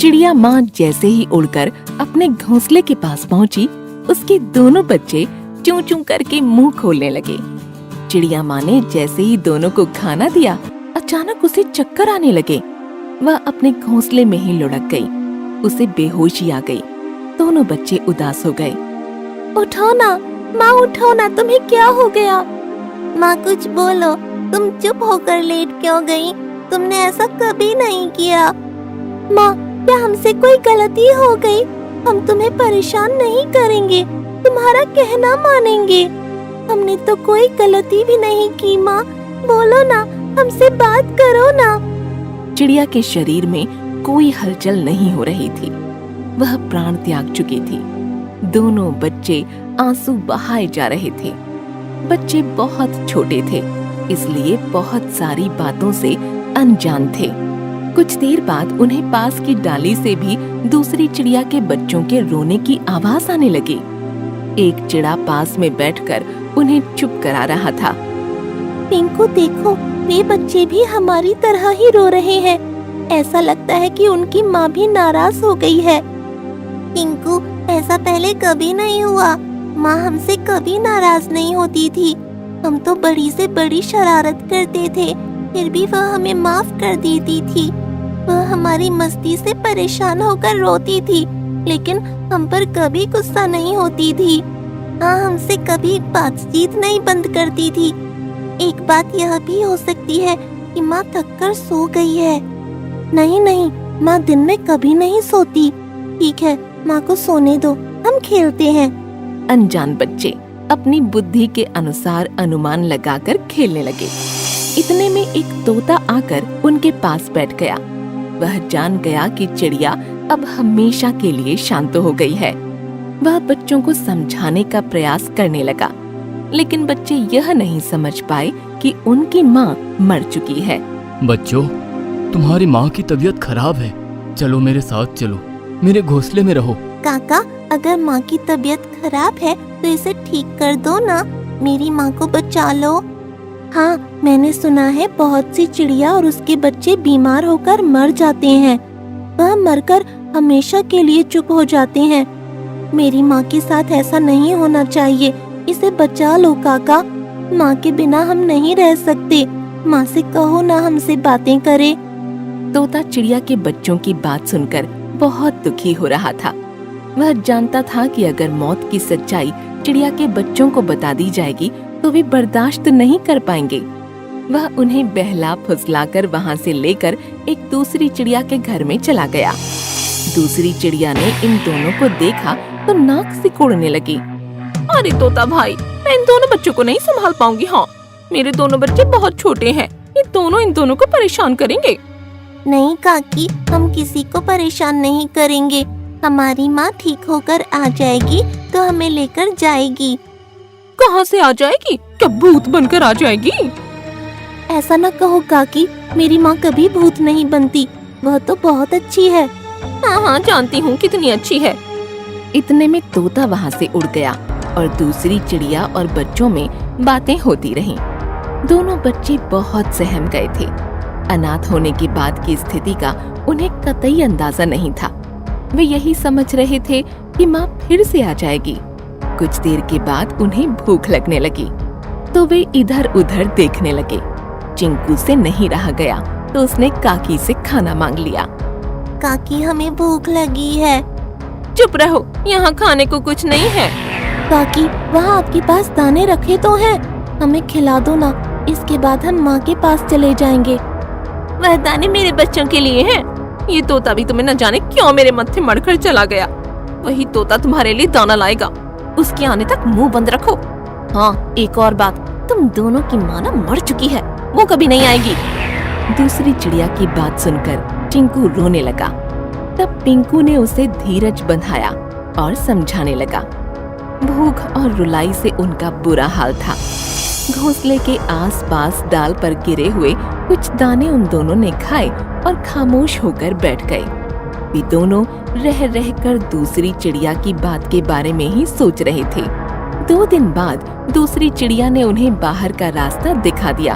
चिड़िया माँ जैसे ही उड़कर अपने घोंसले के पास पहुंची, उसके दोनों बच्चे चूं चूं करके मुंह खोलने लगे। चिड़िया माँ ने जैसे ही दोनों को खाना दिया, अचानक उसे चक्कर आने लगे। वह अपने घोंसले में ही लुढ़क गई। उसे बेहोशी आ गई। दोनों बच्चे उदास हो गए। उठो ना माँ, उठो ना, तुम्हें क्या हो गया? माँ कुछ बोलो, तुम चुप होकर लेट क्यों गई? तुमने ऐसा कभी नहीं किया। माँ, क्या हमसे कोई गलती हो गई? हम तुम्हें परेशान नहीं करेंगे, तुम्हारा कहना मानेंगे। हमने तो कोई गलती भी नहीं की। माँ बोलो ना, हमसे बात करो ना। चिड़िया के शरीर में कोई हलचल नहीं हो रही थी। वह प्राण त्याग चुकी थी। दोनों बच्चे आंसू बहाए जा रहे थे। बच्चे बहुत छोटे थे, इसलिए बहुत सारी बातों से अनजान थे। कुछ देर बाद उन्हें पास की डाली से भी दूसरी चिड़िया के बच्चों के रोने की आवाज आने लगी। एक चिड़ा पास में बैठकर उन्हें चुप करा रहा था। पिंकू देखो, वे बच्चे भी हमारी तरह ही रो रहे हैं। ऐसा लगता है कि उनकी माँ भी नाराज हो गई है। पिंकू, ऐसा पहले कभी नहीं हुआ। माँ हमसे कभी नाराज नहीं होती थी। हम तो बड़ी से बड़ी शरारत करते थे, फिर भी वह हमें माफ कर देती थी। वह हमारी मस्ती से परेशान होकर रोती थी, लेकिन हम पर कभी गुस्सा नहीं होती थी। हाँ, हमसे कभी बातचीत नहीं बंद करती थी। एक बात यह भी हो सकती है कि माँ थककर सो गई है। नहीं नहीं, माँ दिन में कभी नहीं सोती। ठीक है, माँ को सोने दो, हम खेलते हैं। अनजान बच्चे अपनी बुद्धि के अनुसार अनुमान लगाकर खेलने लगे। इतने में एक तोता आकर उनके पास बैठ गया। वह जान गया कि चिड़िया अब हमेशा के लिए शांत हो गई है। वह बच्चों को समझाने का प्रयास करने लगा, लेकिन बच्चे यह नहीं समझ पाए कि उनकी माँ मर चुकी है। बच्चों, तुम्हारी माँ की तबीयत खराब है। चलो मेरे साथ चलो, मेरे घोंसले में रहो। काका, अगर माँ की तबीयत खराब है तो इसे ठीक कर दो ना। मेरी माँ को बचा लो। हाँ, मैंने सुना है बहुत सी चिड़िया और उसके बच्चे बीमार होकर मर जाते हैं। वह मरकर हमेशा के लिए चुप हो जाते हैं। मेरी माँ के साथ ऐसा नहीं होना चाहिए। इसे बचा लो काका। माँ के बिना हम नहीं रह सकते। माँ से कहो ना हमसे बातें करे। तोता चिड़िया के बच्चों की बात सुनकर बहुत दुखी हो रहा था। वह जानता था कि अगर मौत की सच्चाई चिड़िया के बच्चों को बता दी जाएगी तो वे बर्दाश्त नहीं कर पाएंगे। वह उन्हें बहला फुसलाकर वहाँ से लेकर एक दूसरी चिड़िया के घर में चला गया। दूसरी चिड़िया ने इन दोनों को देखा तो नाक सिकोड़ने लगी। अरे तोता भाई, मैं इन दोनों बच्चों को नहीं संभाल पाऊंगी। हाँ, मेरे दोनों बच्चे बहुत छोटे हैं। ये दोनों इन दोनों को परेशान करेंगे। नहीं काकी, हम किसी को परेशान नहीं करेंगे। हमारी माँ ठीक होकर आ जाएगी तो हमें लेकर जाएगी। कहाँ से आ जाएगी? क्या भूत बनकर आ जाएगी? ऐसा न कहो काकी, मेरी माँ कभी भूत नहीं बनती। वह तो बहुत अच्छी है। हाँ हाँ, जानती हूँ कितनी अच्छी है। इतने में तोता वहाँ से उड़ गया और दूसरी चिड़िया और बच्चों में बातें होती रहीं। दोनों बच्चे बहुत सहम गए थे। अनाथ होने के बाद की स्थिति का उन्हें कतई अंदाजा नहीं था। वे यही समझ रहे थे कि माँ फिर से आ जाएगी। कुछ देर के बाद उन्हें भूख लगने लगी तो वे इधर उधर देखने लगे। चिंकू से नहीं रहा गया तो उसने काकी से खाना मांग लिया। काकी, हमें भूख लगी है। चुप रहो, यहाँ खाने को कुछ नहीं है। काकी, वहाँ आपके पास दाने रखे तो हैं, हमें खिला दो ना। इसके बाद हम माँ के पास चले जाएंगे। वह दाने मेरे बच्चों के लिए हैं। ये तोता भी तुम्हें न जाने क्यों मेरे मत्थे मड़कर चला गया। वही तोता तुम्हारे लिए दाना लाएगा। उसके आने तक मुंह बंद रखो। हाँ, एक और बात, तुम दोनों की माँ ना मर चुकी है, वो कभी नहीं आएगी। दूसरी चिड़िया की बात सुनकर चिंकू रोने लगा। तब पिंकू ने उसे धीरज बंधाया और समझाने लगा। भूख और रुलाई से उनका बुरा हाल था। घोंसले के आसपास डाल पर गिरे हुए कुछ दाने उन दोनों ने खाए और खामोश होकर बैठ गए। वे दोनों रह रहकर दूसरी चिड़िया की बात के बारे में ही सोच रहे थे। 2 दिन बाद दूसरी चिड़िया ने उन्हें बाहर का रास्ता दिखा दिया।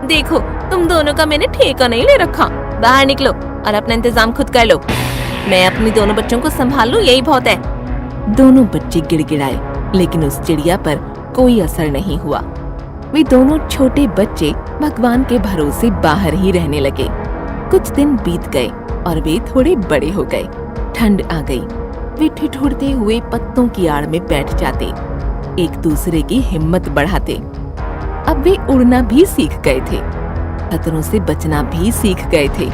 देखो, तुम दोनों का मैंने ठेका नहीं ले रखा। बाहर निकलो और अपना इंतजाम खुद कर लो। मैं अपने दोनों बच्चों को संभाल लूं, यही बहुत है। दोनों बच्चे गिड़गिड़ाए, लेकिन उस चिड़िया पर कोई असर नहीं हुआ। वे दोनों छोटे बच्चे भगवान के भरोसे बाहर ही रहने लगे। कुछ दिन बीत गए और वे थोड़े बड़े हो गए। ठंड आ गई। वे ठिठुरते हुए पत्तों की आड़ में बैठ जाते, एक दूसरे की हिम्मत बढ़ाते। अब वे उड़ना भी सीख गए थे, खतरों से बचना भी सीख गए थे,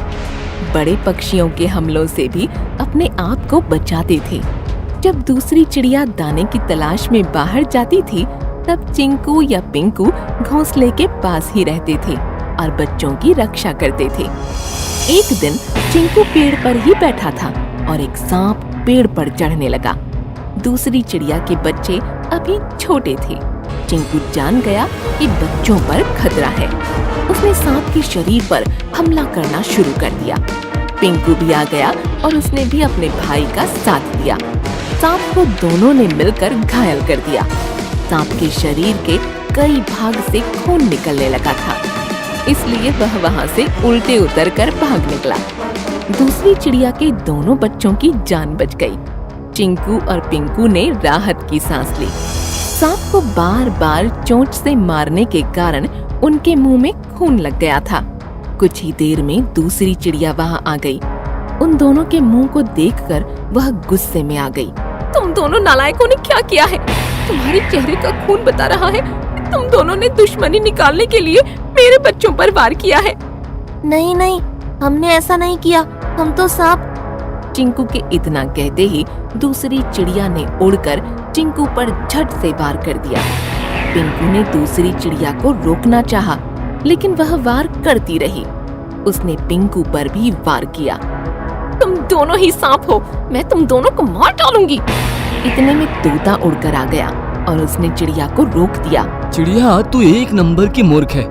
बड़े पक्षियों के हमलों से भी अपने आप को बचाते थे। जब दूसरी चिड़िया दाने की तलाश में बाहर जाती थी, तब चिंकू या पिंकू घोंसले के पास ही रहते थे और बच्चों की रक्षा करते थे। एक दिन चिंकू पेड़ पर ही बैठा था और एक सांप पेड़ पर चढ़ने लगा। दूसरी चिड़िया के बच्चे अभी छोटे थे। चिंकू जान गया कि बच्चों पर खतरा है। उसने सांप के शरीर पर हमला करना शुरू कर दिया। पिंकू भी आ गया और उसने भी अपने भाई का साथ दिया। सांप को दोनों ने मिलकर घायल कर दिया। सांप के शरीर के कई भाग से खून निकलने लगा था, इसलिए वह वहां से उल्टे उतरकर भाग निकला। दूसरी चिड़िया के दोनों बच्चों की जान बच गई। चिंकू और पिंकू ने राहत की सांस ली। सांप को बार बार चोंच से मारने के कारण उनके मुंह में खून लग गया था। कुछ ही देर में दूसरी चिड़िया वहां आ गई। उन दोनों के मुंह को देखकर वह गुस्से में आ गई। तुम दोनों नालायकों ने क्या किया है? तुम्हारे चेहरे का खून बता रहा है कि तुम दोनों ने दुश्मनी निकालने के लिए मेरे बच्चों पर वार किया है। नहीं नहीं, हमने ऐसा नहीं किया, हम तो सांप। चिंकू के इतना कहते ही दूसरी चिड़िया ने उड़कर चिंकू पर झट से वार कर दिया। पिंकू ने दूसरी चिड़िया को रोकना चाहा, लेकिन वह वार करती रही। उसने पिंकू पर भी वार किया। तुम दोनों ही सांप हो, मैं तुम दोनों को मार डालूंगी। इतने में तोता उड़कर आ गया और उसने चिड़िया को रोक दिया। चिड़िया, तू एक नंबर की मूर्ख है।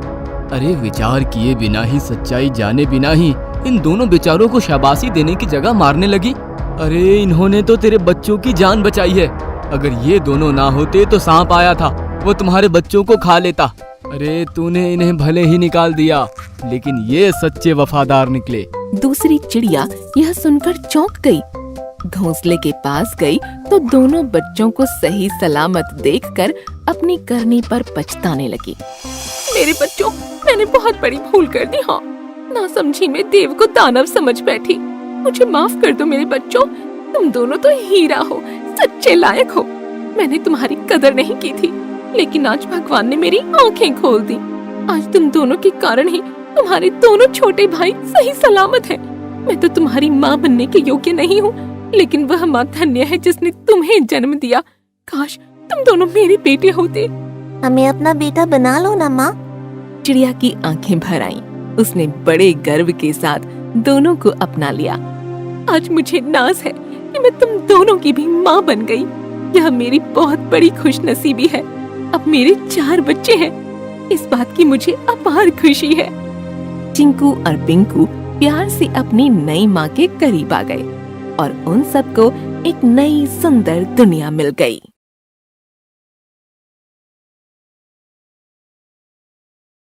अरे विचार किए बिना ही, सच्चाई जाने बिना ही इन दोनों बेचारों को शाबाशी देने की जगह मारने लगी। अरे इन्होंने तो तेरे बच्चों की जान बचाई है। अगर ये दोनों ना होते तो सांप आया था, वो तुम्हारे बच्चों को खा लेता। अरे तूने इन्हें भले ही निकाल दिया, लेकिन ये सच्चे वफादार निकले। दूसरी चिड़िया यह सुनकर चौंक गई। घोंसले के पास गई तो दोनों बच्चों को सही सलामत देखकर अपनी करनी पर पछताने लगी। मेरे बच्चों, मैंने बहुत बड़ी भूल कर दी। हाँ, नासमझी में देव को दानव समझ बैठी। मुझे माफ कर दो मेरे बच्चों। तुम दोनों तो हीरा हो, सच्चे लायक हो। मैंने तुम्हारी कदर नहीं की थी, लेकिन आज भगवान ने मेरी आंखें खोल दी। आज तुम दोनों के कारण ही तुम्हारे दोनों छोटे भाई सही सलामत हैं। मैं तो तुम्हारी माँ बनने के योग्य नहीं हूँ, लेकिन वह माँ धन्य है जिसने तुम्हें जन्म दिया। काश तुम दोनों मेरे बेटे होते। हमें अपना बेटा बना लो ना माँ। चिड़िया की आंखें भर आईं। उसने बड़े गर्व के साथ दोनों को अपना लिया। आज मुझे नाज है कि मैं तुम दोनों की भी माँ बन गई। यह मेरी बहुत बड़ी खुशनसीबी है। अब मेरे 4 बच्चे हैं। इस बात की मुझे अपार खुशी है। चिंकू और पिंकू प्यार से अपनी नई माँ के करीब आ गए और उन सबको एक नई सुंदर दुनिया मिल गई।